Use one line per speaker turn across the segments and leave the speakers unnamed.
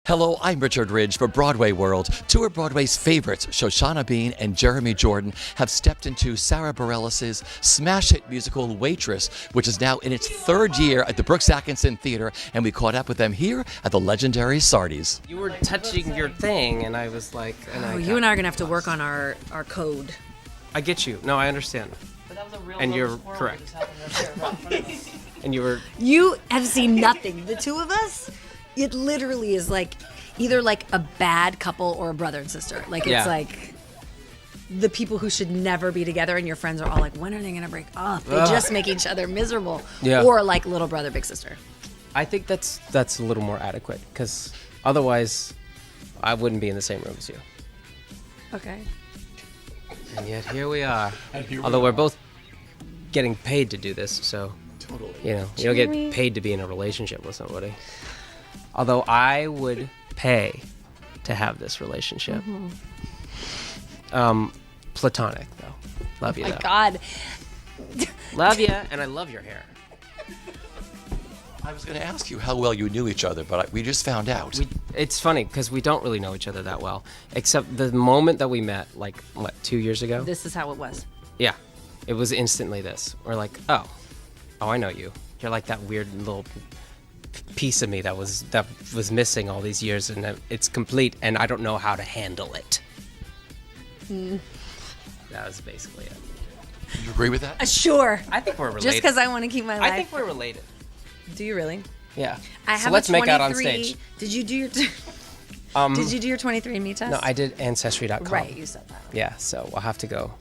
Hello, I'm Richard Ridge for Broadway World. Two of Broadway's favorites, Shoshana Bean and Jeremy Jordan, have stepped into Sarah Bareilles' smash hit musical Waitress, which is now in its third year at the Brooks Atkinson Theater, and we caught up with them here at the legendary Sardi's.
You were touching your thing, and I was like...
you and I are going to have to work on our code.
I get you. No, I understand.
But that was a real
And
little
you're
squirrel
correct.
that just happened right there, right in front of us.
And you were...
You have seen nothing. The two of us, it literally is like either like a bad couple or a brother and sister. Like it's
Yeah.
like the people who should never be together, and your friends are all like, when are they going to break up? They
Ugh.
just make each other miserable.
Yeah.
Or like little brother, big sister.
I think that's a little more adequate, because otherwise I wouldn't be in the same room as you.
Okay.
And yet here we are. Although we're both getting paid to do this, so...
Totally.
You know, you don't get
Jeremy.
paid to be in a relationship with somebody. Although I would pay to have this relationship. Platonic, though. Love you,
My
though.
God.
Love you, and I love your hair.
I was going to ask you how well you knew each other, but we just found out.
It's funny, because we don't really know each other that well. Except the moment that we met, like, what, 2 years ago?
This is how it was.
Yeah. It was instantly this. We're like, oh, I know you. You're like that weird little piece of me that was missing all these years, and it's complete, and I don't know how to handle it. That was basically it.
Do you agree with that?
Sure.
I think we're related.
Just because I want to keep my life.
I think we're related.
Do you really?
Yeah.
I have
so let's
a
make out on
23
stage.
Did you do your Did you do your 23andMe test?
No, I did Ancestry.com.
Right, you said that.
Yeah, so we'll have to go.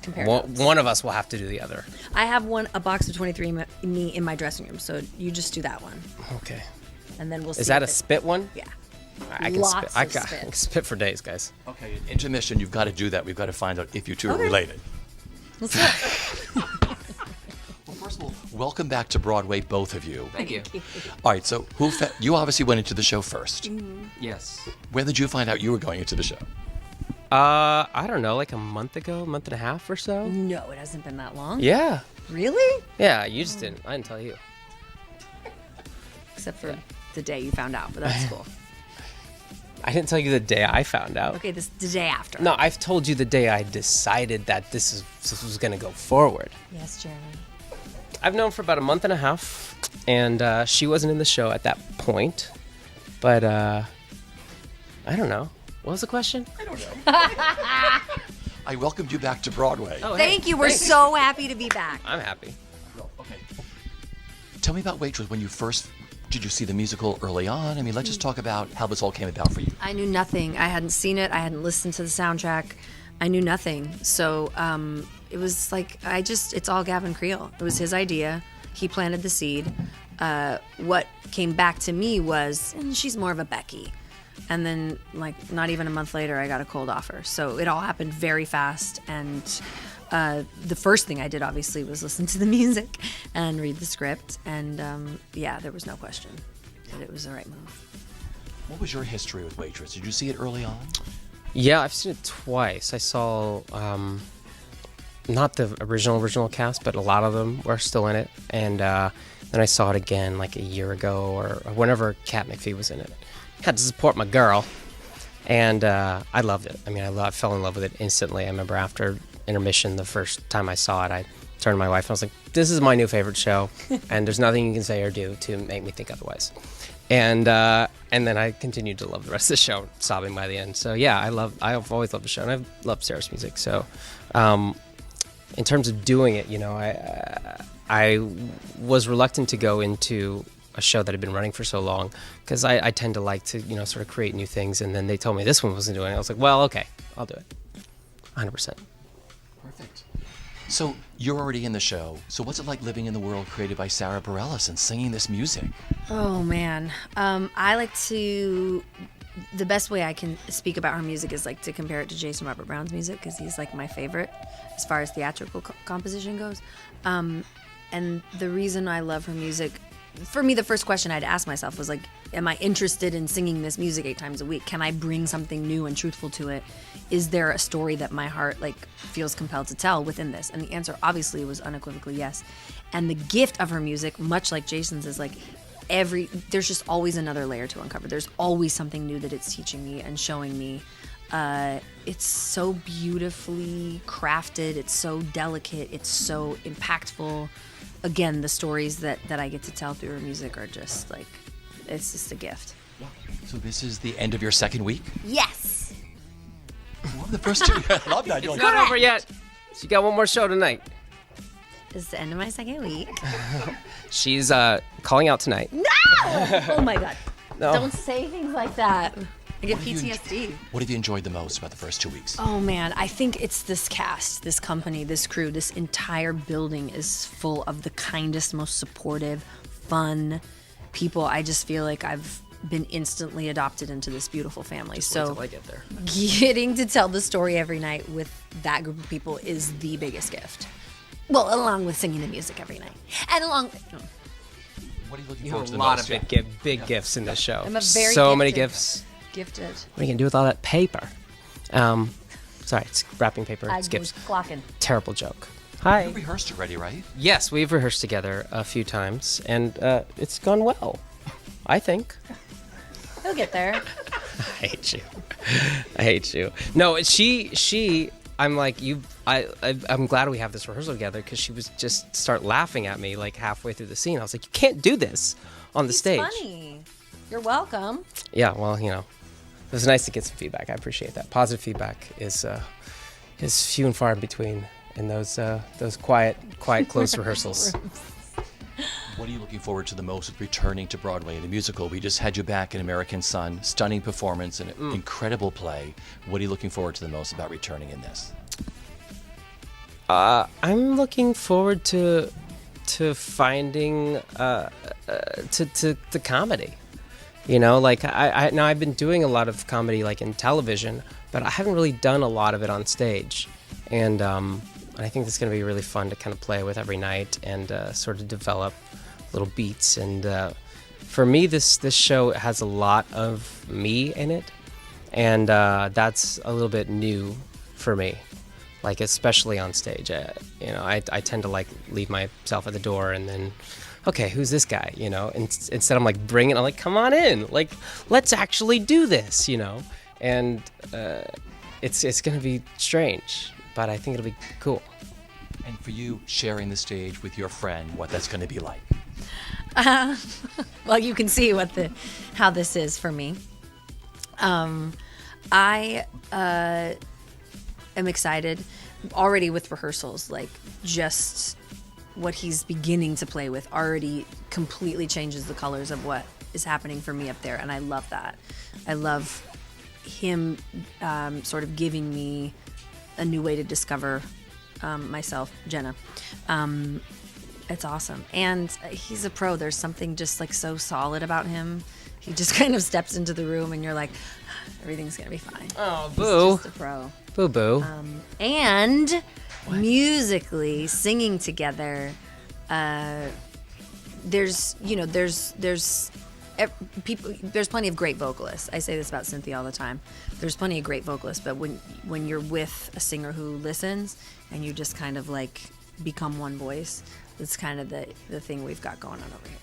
Compare notes.
One of us will have to do the other.
I have a box of 23andMe in my dressing room, so you just do that one,
Okay.
and then we'll see.
Is that a
if it-
spit one?
Yeah.
I can
Lots
spit.
of
I
spit.
can spit for days, guys.
Okay, intermission, you've got to do that. We've got to find out if you two are
Okay.
related.
Let's do it.
Well, first of all, welcome back to Broadway, both of you.
Thank you.
All right, so you obviously went into the show first.
Yes.
When did you find out you were going into the show?
I don't know, like a month and a half or so.
No, it hasn't been that long.
Yeah.
Really?
Yeah, you just didn't. I didn't tell you.
Except for the day you found out, but that's cool.
I didn't tell you the day I found out.
Okay, this the day after.
No, I've told you the day I decided that this was going to go forward.
Yes, Jeremy.
I've known for about a month and a half, and she wasn't in the show at that point. But I don't know. What was the question?
I don't know. I welcomed you back to Broadway.
Oh,
Thank you. We're so happy to be back.
I'm happy.
Well, okay. Tell me about Waitress. Did you see the musical early on? I mean, let's just talk about how this all came about for you.
I knew nothing. I hadn't seen it. I hadn't listened to the soundtrack. I knew nothing. So it was like, it's all Gavin Creel. It was his idea. He planted the seed. What came back to me was, she's more of a Becky. And then, like, not even a month later, I got a cold offer. So it all happened very fast. And the first thing I did, obviously, was listen to the music and read the script. And, there was no question that it was the right move.
What was your history with Waitress? Did you see it early on?
Yeah, I've seen it twice. I saw not the original cast, but a lot of them were still in it. And then I saw it again like a year ago or whenever Kat McPhee was in it. Had to support my girl, and I loved it. I mean, I fell in love with it instantly. I remember after intermission, the first time I saw it, I turned to my wife and I was like, "This is my new favorite show, and there's nothing you can say or do to make me think otherwise." And then I continued to love the rest of the show, sobbing by the end. So yeah, I've always loved the show, and I've loved Sarah's music. So in terms of doing it, I was reluctant to go into a show that had been running for so long, because I tend to like to, sort of create new things. And then they told me this one wasn't doing it. I was like, well, okay, I'll do it. 100%.
Perfect. So you're already in the show. So what's it like living in the world created by Sarah Bareilles and singing this music?
Oh, man. I like to... The best way I can speak about her music is like to compare it to Jason Robert Brown's music, because he's like my favorite as far as theatrical composition goes. And the reason I love her music... For me, the first question I'd ask myself was like, am I interested in singing this music 8 times a week? Can I bring something new and truthful to it? Is there a story that my heart feels compelled to tell within this? And the answer obviously was unequivocally yes. And the gift of her music, much like Jason's, is like there's just always another layer to uncover. There's always something new that it's teaching me and showing me. It's so beautifully crafted. It's so delicate. It's so impactful. Again, the stories that I get to tell through her music are just like, it's just a gift.
So this is the end of your second week?
Yes.
Well, the first 2 I love that. You're
It's
like,
not over yet. She got one more show tonight.
It's the end of my second week.
She's calling out tonight.
No! Oh my God.
No.
Don't say things like that. I get
What have you
PTSD.
what have you enjoyed the most about the first 2 weeks?
Oh man, I think it's this cast, this company, this crew, this entire building is full of the kindest, most supportive, fun people. I just feel like I've been instantly adopted into this beautiful family. So
Until I get there.
getting to tell the story every night with that group of people is the biggest gift. Well, along with singing the music every night. And along...
What are you looking
You
forward
have
to
a
the
lot
most?
of big gifts in this show.
I'm a very
so many
gifted-
gifts.
Gifted.
What are you gonna do with all that paper? Sorry, it's wrapping paper.
I
It's
was
gifts.
clocking.
Terrible joke. Hi.
You rehearsed already, right?
Yes, we've rehearsed together a few times, and it's gone well. I think.
He'll get there.
I hate you. I hate you. No, she. I'm like you. I'm glad we have this rehearsal together because she was just start laughing at me like halfway through the scene. I was like, you can't do this on the
He's
stage.
funny. You're welcome.
Yeah, well, it was nice to get some feedback. I appreciate that. Positive feedback is few and far in between in those quiet, close rehearsals.
What are you looking forward to the most with returning to Broadway in a musical? We just had you back in American Son. Stunning performance and an incredible play. What are you looking forward to the most about returning in this?
I'm looking forward to finding to comedy. Like I now I've been doing a lot of comedy like in television, but I haven't really done a lot of it on stage, and I think it's going to be really fun to kind of play with every night and sort of develop little beats. And for me, this show has a lot of me in it, and that's a little bit new for me. Like especially on stage, I tend to like leave myself at the door and then. Okay, who's this guy? Instead I'm like I'm like, come on in, like let's actually do this, and it's gonna be strange, but I think it'll be cool.
And for you, sharing the stage with your friend, what that's going to be like?
Well, you can see how this is for me. I am excited already with rehearsals, like just what he's beginning to play with already completely changes the colors of what is happening for me up there, and I love that. I love him sort of giving me a new way to discover myself, Jenna. It's awesome, and he's a pro. There's something just like so solid about him. He just kind of steps into the room, and you're like, everything's gonna be fine.
Oh,
He's
boo,
just a pro.
boo, boo.
And musically singing together, there's plenty of great vocalists. I say this about Cynthia all the time. There's plenty of great vocalists, but when you're with a singer who listens and you just kind of like become one voice, that's kind of the thing we've got going on over here.